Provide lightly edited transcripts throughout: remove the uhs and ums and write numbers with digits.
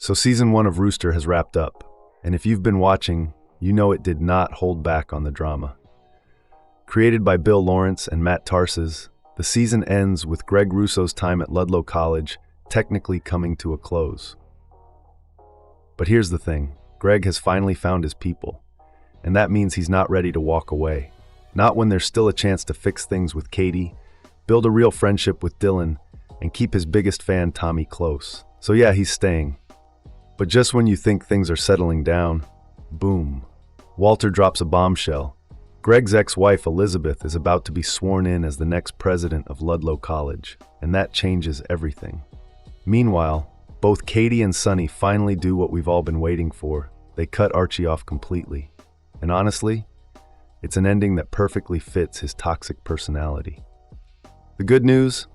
So season 1 of Rooster has wrapped up, and if you've been watching, you know it did not hold back on the drama. Created by Bill Lawrence and Matt Tarses, the season ends with Greg Russo's time at Ludlow College technically coming to a close. But here's the thing, Greg has finally found his people, and that means he's not ready to walk away. Not when there's still a chance to fix things with Katie, build a real friendship with Dylan, and keep his biggest fan Tommy close. So yeah, he's staying. But just when you think things are settling down, boom, Walter drops a bombshell. Greg's ex-wife Elizabeth is about to be sworn in as the next president of Ludlow College, and that changes everything. Meanwhile, both Katie and Sonny finally do what we've all been waiting for. They cut Archie off completely. And honestly, it's an ending that perfectly fits his toxic personality. The good news?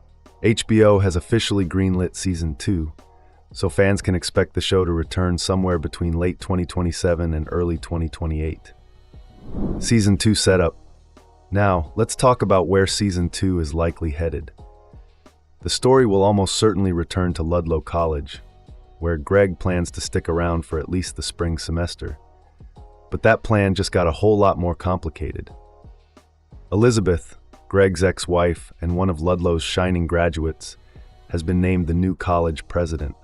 HBO has officially greenlit season 2, so fans can expect the show to return somewhere between late 2027 and early 2028. Season 2 setup. Now, let's talk about where Season 2 is likely headed. The story will almost certainly return to Ludlow College, where Greg plans to stick around for at least the spring semester. But that plan just got a whole lot more complicated. Elizabeth, Greg's ex-wife and one of Ludlow's shining graduates, has been named the new college president.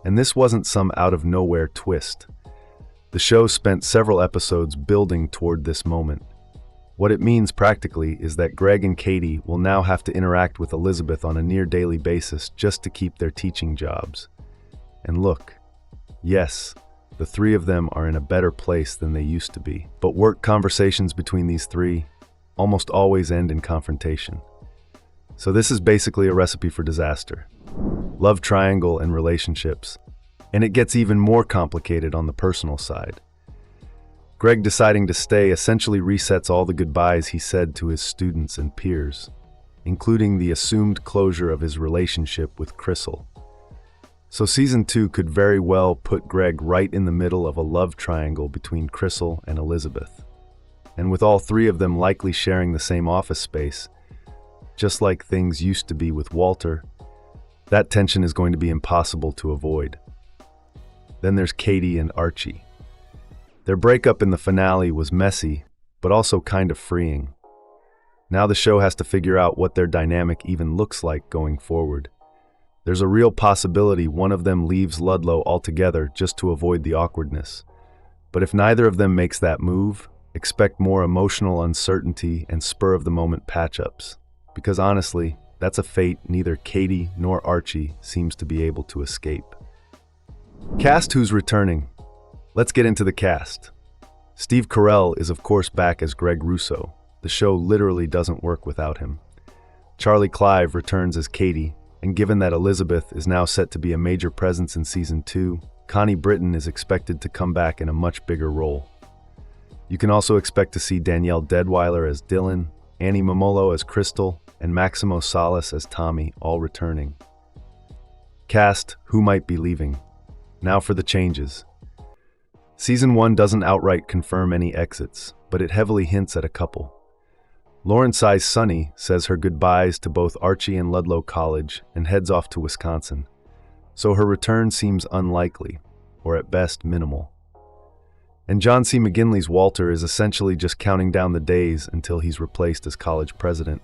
And this wasn't some out-of-nowhere twist. The show spent several episodes building toward this moment. What it means practically is that Greg and Katie will now have to interact with Elizabeth on a near-daily basis just to keep their teaching jobs. And look, yes, the three of them are in a better place than they used to be. But work conversations between these three almost always end in confrontation. So this is basically a recipe for disaster. Love triangle and relationships. And it gets even more complicated on the personal side. Greg deciding to stay essentially resets all the goodbyes he said to his students and peers, including the assumed closure of his relationship with Carell. So season 2 could very well put Greg right in the middle of a love triangle between Carell and Elizabeth. And with all three of them likely sharing the same office space, just like things used to be with Walter, that tension is going to be impossible to avoid. Then there's Katie and Archie. Their breakup in the finale was messy, but also kind of freeing. Now the show has to figure out what their dynamic even looks like going forward. There's a real possibility one of them leaves Ludlow altogether just to avoid the awkwardness. But if neither of them makes that move, expect more emotional uncertainty and spur-of-the-moment patch-ups. Because honestly, that's a fate neither Katie nor Archie seems to be able to escape. Cast who's returning. Let's get into the cast. Steve Carell is of course back as Greg Russo. The show literally doesn't work without him. Charlie Clive returns as Katie, and given that Elizabeth is now set to be a major presence in Season 2, Connie Britton is expected to come back in a much bigger role. You can also expect to see Danielle Deadweiler as Dylan, Annie Momolo as Crystal, and Maximo Salas as Tommy, all returning. Cast who might be leaving. Now for the changes. Season 1 doesn't outright confirm any exits, but it heavily hints at a couple. Lauren Tsai's Sonny says her goodbyes to both Archie and Ludlow College and heads off to Wisconsin, so her return seems unlikely, or at best minimal. And John C. McGinley's Walter is essentially just counting down the days until he's replaced as college president,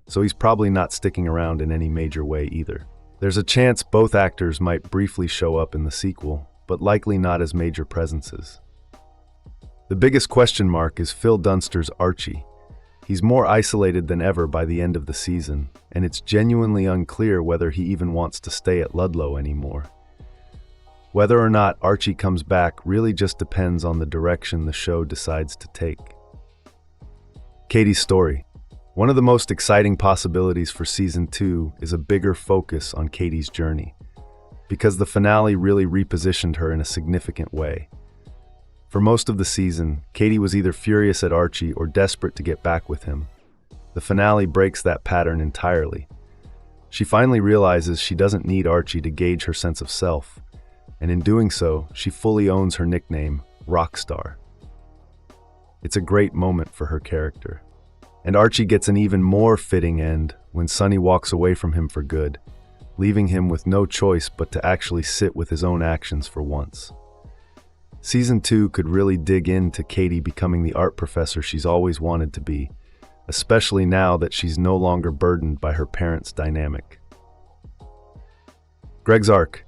so he's probably not sticking around in any major way either. There's a chance both actors might briefly show up in the sequel, but likely not as major presences. The biggest question mark is Phil Dunster's Archie. He's more isolated than ever by the end of the season, and it's genuinely unclear whether he even wants to stay at Ludlow anymore. Whether or not Archie comes back really just depends on the direction the show decides to take. Katie's story. One of the most exciting possibilities for Season 2 is a bigger focus on Katie's journey, because the finale really repositioned her in a significant way. For most of the season, Katie was either furious at Archie or desperate to get back with him. The finale breaks that pattern entirely. She finally realizes she doesn't need Archie to gauge her sense of self, and in doing so, she fully owns her nickname, Rockstar. It's a great moment for her character. And Archie gets an even more fitting end when Sonny walks away from him for good. leaving him with no choice but to actually sit with his own actions for once. Season 2 could really dig into Katie becoming the art professor she's always wanted to be, especially now that she's no longer burdened by her parents' dynamic. Greg's arc.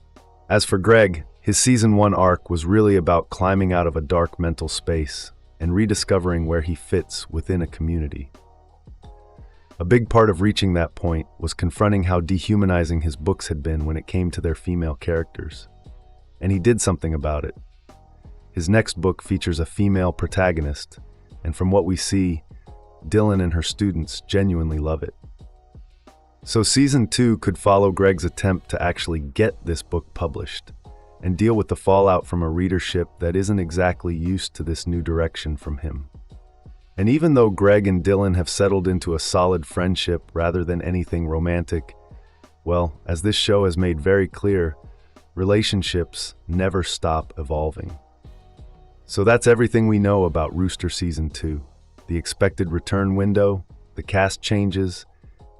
As for Greg, his Season 1 arc was really about climbing out of a dark mental space and rediscovering where he fits within a community. A big part of reaching that point was confronting how dehumanizing his books had been when it came to their female characters. And he did something about it. His next book features a female protagonist, and from what we see, Dylan and her students genuinely love it. So Season 2 could follow Greg's attempt to actually get this book published and deal with the fallout from a readership that isn't exactly used to this new direction from him. And even though Greg and Dylan have settled into a solid friendship rather than anything romantic, well, as this show has made very clear, relationships never stop evolving. So that's everything we know about Rooster Season 2. The expected return window, the cast changes,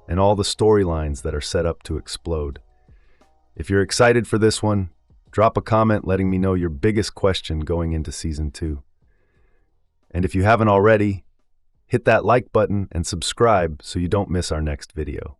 and all the storylines that are set up to explode. If you're excited for this one, drop a comment letting me know your biggest question going into Season 2. And if you haven't already, hit that like button and subscribe so you don't miss our next video.